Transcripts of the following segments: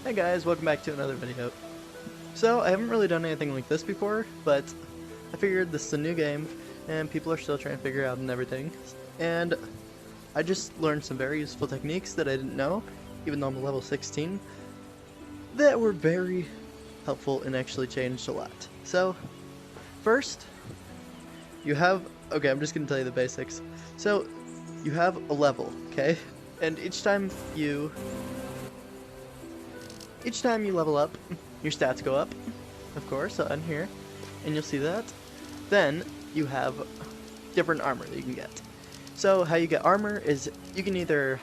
Hey guys, welcome back to another video. So, I haven't really done anything like this before, but I figured this is a new game, and people are still trying to figure out and everything. And I just learned some very useful techniques that I didn't know, even though I'm level 16, that were very helpful and actually changed a lot. So, first, you have, okay, I'm just going to tell you the basics. So, you have a level, okay? And each time you level up, your stats go up, of course, on here, and you'll see that. Then, you have different armor that you can get. So, how you get armor is, you can either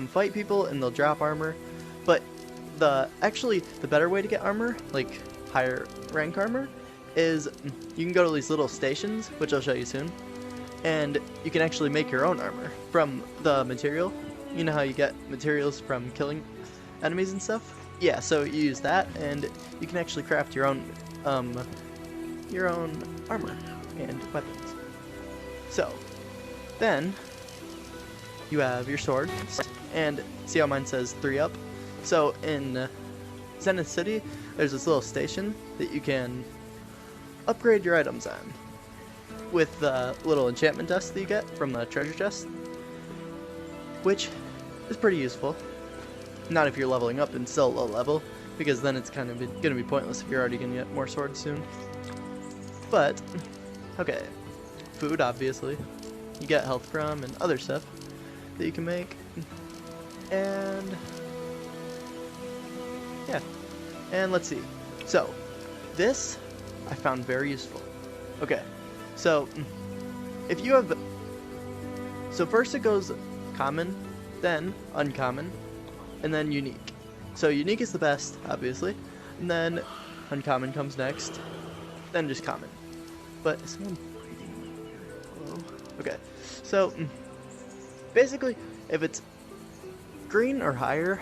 fight people and they'll drop armor, but the better way to get armor, like higher rank armor, is you can go to these little stations, which I'll show you soon, and you can actually make your own armor from the material. You know how you get materials from killing enemies and stuff? Yeah, so you use that, and you can actually craft your own armor and weapons. So, then, you have your sword, and see how mine says 3 up? So, in Zenith City, there's this little station that you can upgrade your items on with the little enchantment dust that you get from the treasure chest, which is pretty useful. Not if you're leveling up and still low level, because then it's kind of going to be pointless if you're already going to get more swords soon. But, okay, food obviously, you get health from and other stuff that you can make, and yeah, and let's see, so this I found very useful. Okay, so if you have, so first it goes common, then uncommon, and then unique. So unique is the best, obviously, and then uncommon comes next, then just common. But is someone breathing? Hello? Okay, so basically, if it's green or higher,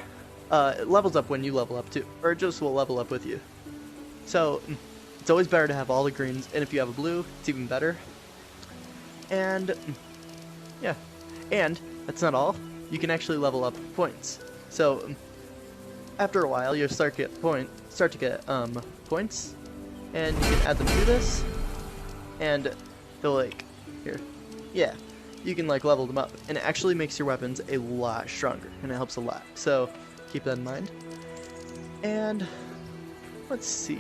it levels up when you level up too, or it just will level up with you. So it's always better to have all the greens, and if you have a blue, it's even better. And yeah, and that's not all. You can actually level up points. So after a while, you'll start to get points, and you can add them to this, and they'll like here, yeah, you can like level them up, and it actually makes your weapons a lot stronger, and it helps a lot. So keep that in mind. And let's see.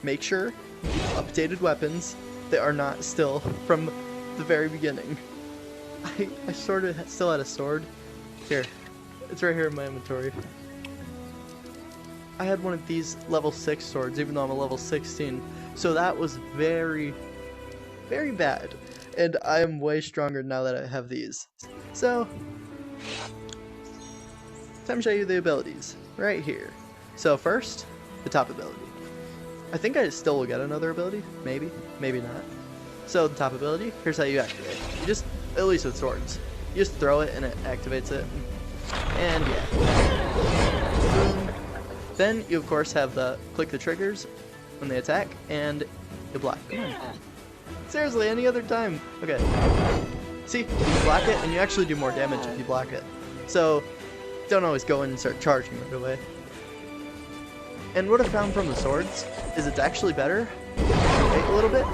Make sure you keep updated weapons that are not still from the very beginning. I sort of still had a sword. Here. It's right here in my inventory. I had one of these level 6 swords, even though I'm a level 16. So that was very, very bad. And I am way stronger now that I have these. So, time to show you the abilities. Right here. So first, the top ability. I think I still will get another ability. Maybe. Maybe not. So the top ability, here's how you activate it. You just, at least with swords, you just throw it and it activates it. And yeah. Boom. Then you of course have the click the triggers when they attack, and you block. Come on. Seriously, any other time. Okay. See, you block it, and you actually do more damage if you block it. So don't always go in and start charging right away. And what I found from the swords is it's actually better to wait a little bit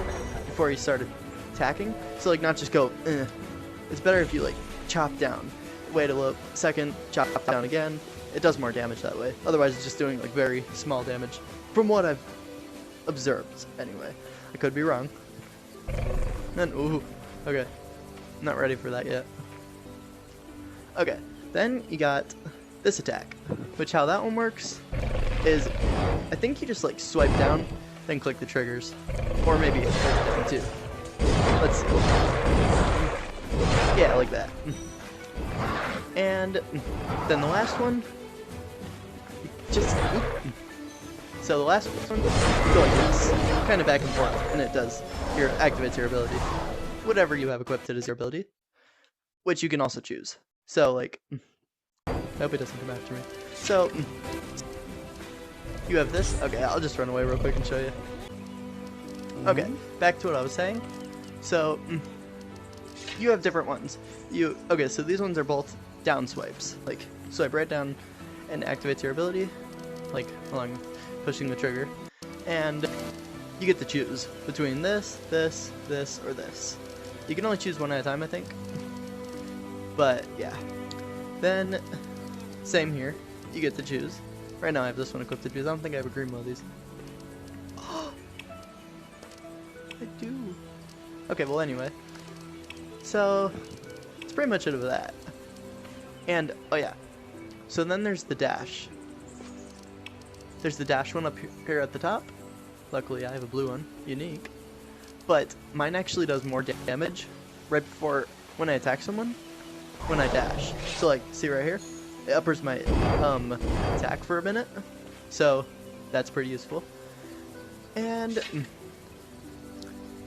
before you start attacking. So like not just go, It's better if you like chop down, wait a little second, chop down again. It does more damage that way. Otherwise it's just doing like very small damage. From what I've observed, anyway. I could be wrong. Then, ooh, okay. Not ready for that yet. Okay, then you got this attack, which how that one works is, I think you just like swipe down, then click the triggers, or maybe click down too. Let's see. Yeah, like that. And then the last one, just so the last one, go like this, kind of back and forth, and it does activates your ability. Whatever you have equipped, it is your ability, which you can also choose. So like, I hope it doesn't come after me. So you have this. Okay, I'll just run away real quick and show you. Okay, back to what I was saying. So you have different ones. Okay, so these ones are both down swipes. Like, swipe right down and activates your ability, like along pushing the trigger. And you get to choose between this, this, this, or this. You can only choose one at a time, I think. But yeah. Then, same here. You get to choose. Right now I have this one equipped to choose. I don't think I have a green one of these. I do. Okay, well anyway. So, it's pretty much it of that. And, oh yeah. So then there's the dash. There's the dash one up here at the top. Luckily I have a blue one. Unique. But mine actually does more damage right before when I attack someone when I dash. So like, see right here? It uppers my attack for a minute. So that's pretty useful. And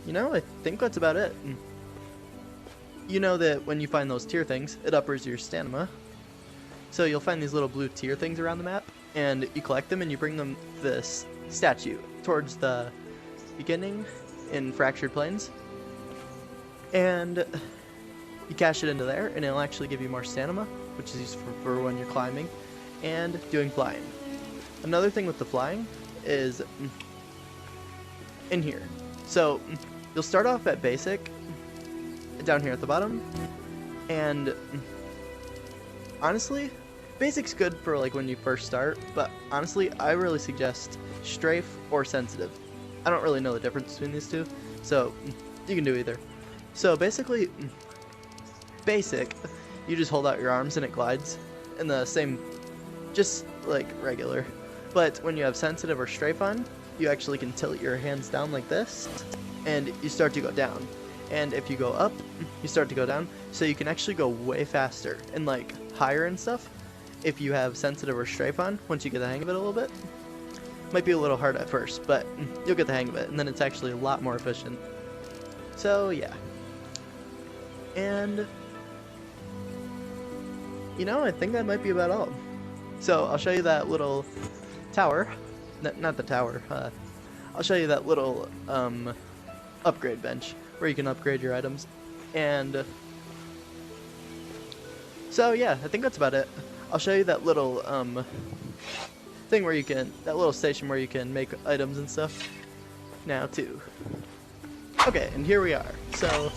you know, I think that's about it. You know that when you find those tier things, it uppers your stamina. So you'll find these little blue tier things around the map, and you collect them and you bring them to this statue towards the beginning in Fractured Plains. And you cash it into there, and it'll actually give you more stamina, which is useful for when you're climbing and doing flying. Another thing with the flying is in here. So you'll start off at basic down here at the bottom, and honestly, basic's good for like when you first start, but honestly I really suggest strafe or sensitive. I don't really know the difference between these two, so you can do either. So basically, basic, you just hold out your arms and it glides in the same, just like regular. But when you have sensitive or strafe on, you actually can tilt your hands down like this, and you start to go down. And if you go up, you start to go down, so you can actually go way faster and like higher and stuff if you have sensitive or strafe on, once you get the hang of it a little bit. Might be a little hard at first, but you'll get the hang of it, and then it's actually a lot more efficient. So yeah. And you know, I think that might be about all. So I'll show you that little tower. Not the tower. I'll show you that little upgrade bench where you can upgrade your items. And so yeah, I think that's about it. I'll show you that little thing where you can, that little station where you can make items and stuff now too. Okay, and here we are. So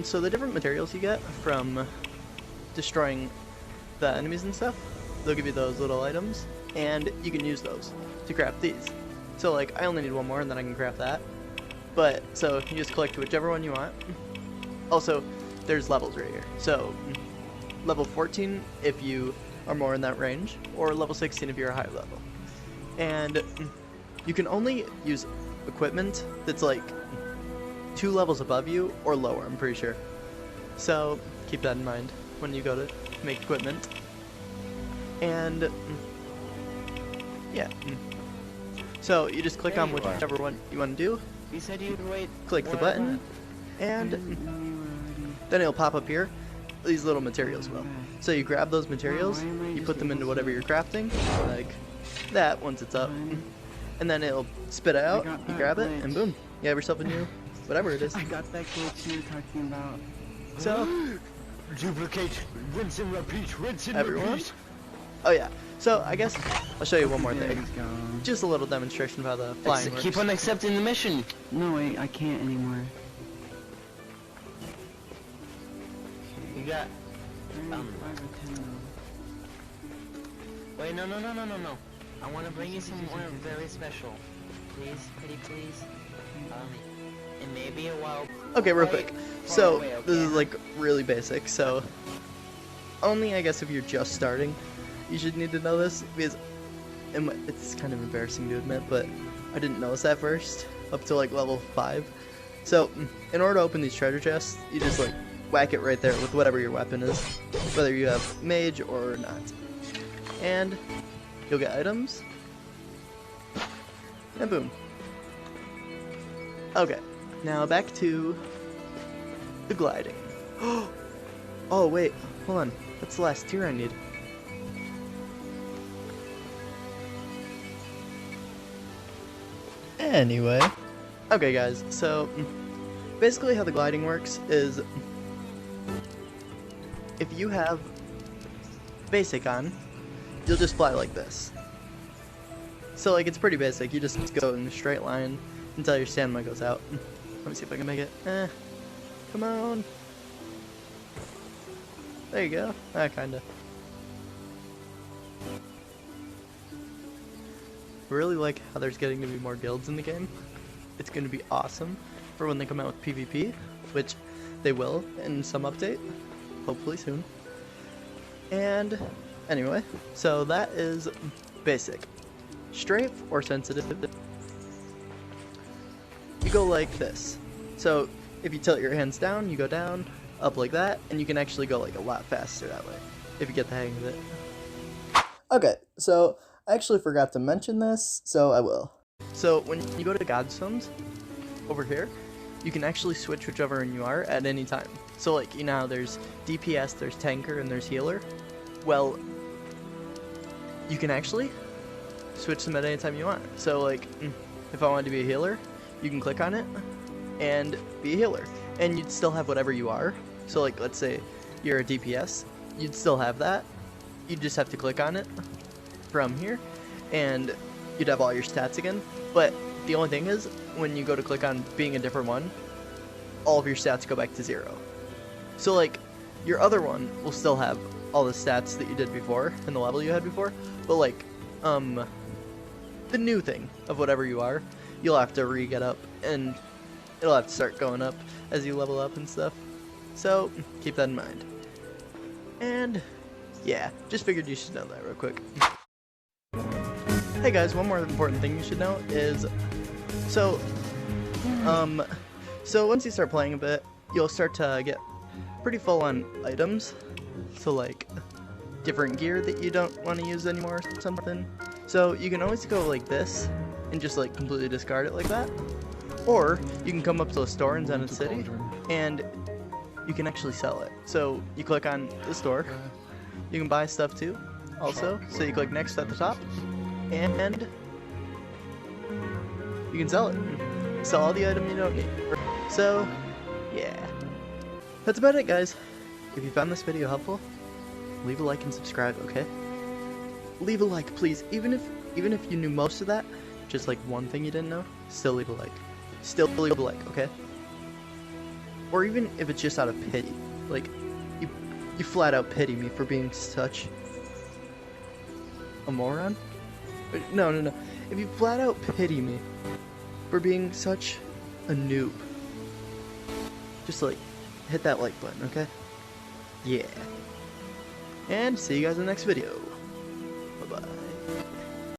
so the different materials you get from destroying the enemies and stuff, they'll give you those little items, and you can use those to craft these. So like, I only need one more and then I can craft that. But, so you just collect whichever one you want. Also, there's levels right here. So, level 14 if you are more in that range, or level 16 if you're a high level. And you can only use equipment that's like 2 levels above you or lower, I'm pretty sure. So, keep that in mind when you go to make equipment. And yeah. So you just click on whichever one you want to do. You said you'd wait. Click the button, and then it'll pop up here. These little materials will. So you grab those materials, you put them into whatever you're crafting, like that once it's up, and then it'll spit it out. You grab it, and boom, you have yourself a new whatever it is. I got that glitch you were talking about. So duplicate, rinse and repeat, rinse and everyone. repeat. Oh yeah. So I guess I'll show you one more thing. Just a little demonstration of how the flying works. Keep on accepting the mission. No, wait, I can't anymore. You got. Wait, no. I want to bring you somewhere very special. Please, pretty please. It may be a while. Okay, real quick. So this is like really basic. So only I guess if you're just starting, you should need to know this, because it's kind of embarrassing to admit, but I didn't notice that first up to like level 5. So in order to open these treasure chests, you just like whack it right there with whatever your weapon is, whether you have mage or not, and you'll get items, and boom. Okay, now back to the gliding. Oh wait, hold on, that's the last tier I need. Anyway, okay guys, so basically how the gliding works is if you have basic on, you'll just fly like this. So like it's pretty basic. You just go in a straight line until your stamina goes out. Let me see if I can make it. Come on. There you go. Kinda. I really like how there's getting to be more guilds in the game. It's going to be awesome for when they come out with PvP, which they will in some update, hopefully soon. And anyway, so that is basic. Strength or sensitive, you go like this. So if you tilt your hands down, you go down, up like that, and you can actually go like a lot faster that way, if you get the hang of it. Okay, so I actually forgot to mention this, so I will. So when you go to Godstones, over here, you can actually switch whichever one you are at any time. So like, you know how there's DPS, there's tanker, and there's healer? Well, you can actually switch them at any time you want. So like, if I wanted to be a healer, you can click on it and be a healer. And you'd still have whatever you are. So like, let's say you're a DPS, you'd still have that. You'd just have to click on it from here, and you'd have all your stats again. But the only thing is, when you go to click on being a different one, all of your stats go back to 0. So like, your other one will still have all the stats that you did before and the level you had before, but like, the new thing of whatever you are, you'll have to re-get up, and it'll have to start going up as you level up and stuff. So keep that in mind. And yeah, just figured you should know that real quick. Hey guys, one more important thing you should know is, so once you start playing a bit, you'll start to get pretty full on items. So like, different gear that you don't want to use anymore or something. So you can always go like this, and just like completely discard it like that. Or, you can come up to a store in Zenith City, and you can actually sell it. So, you click on the store, you can buy stuff too, also. So you click next at the top, and you can sell it. Sell all the item you don't need. So, yeah. That's about it, guys. If you found this video helpful, leave a like and subscribe, okay? Leave a like, please. Even if you knew most of that, just like one thing you didn't know, still leave a like. Still leave a like, okay? Or even if it's just out of pity. Like, you flat out pity me for being such a moron? No. If you flat out pity me for being such a noob, just like, hit that like button, okay? Yeah. And see you guys in the next video. Bye-bye.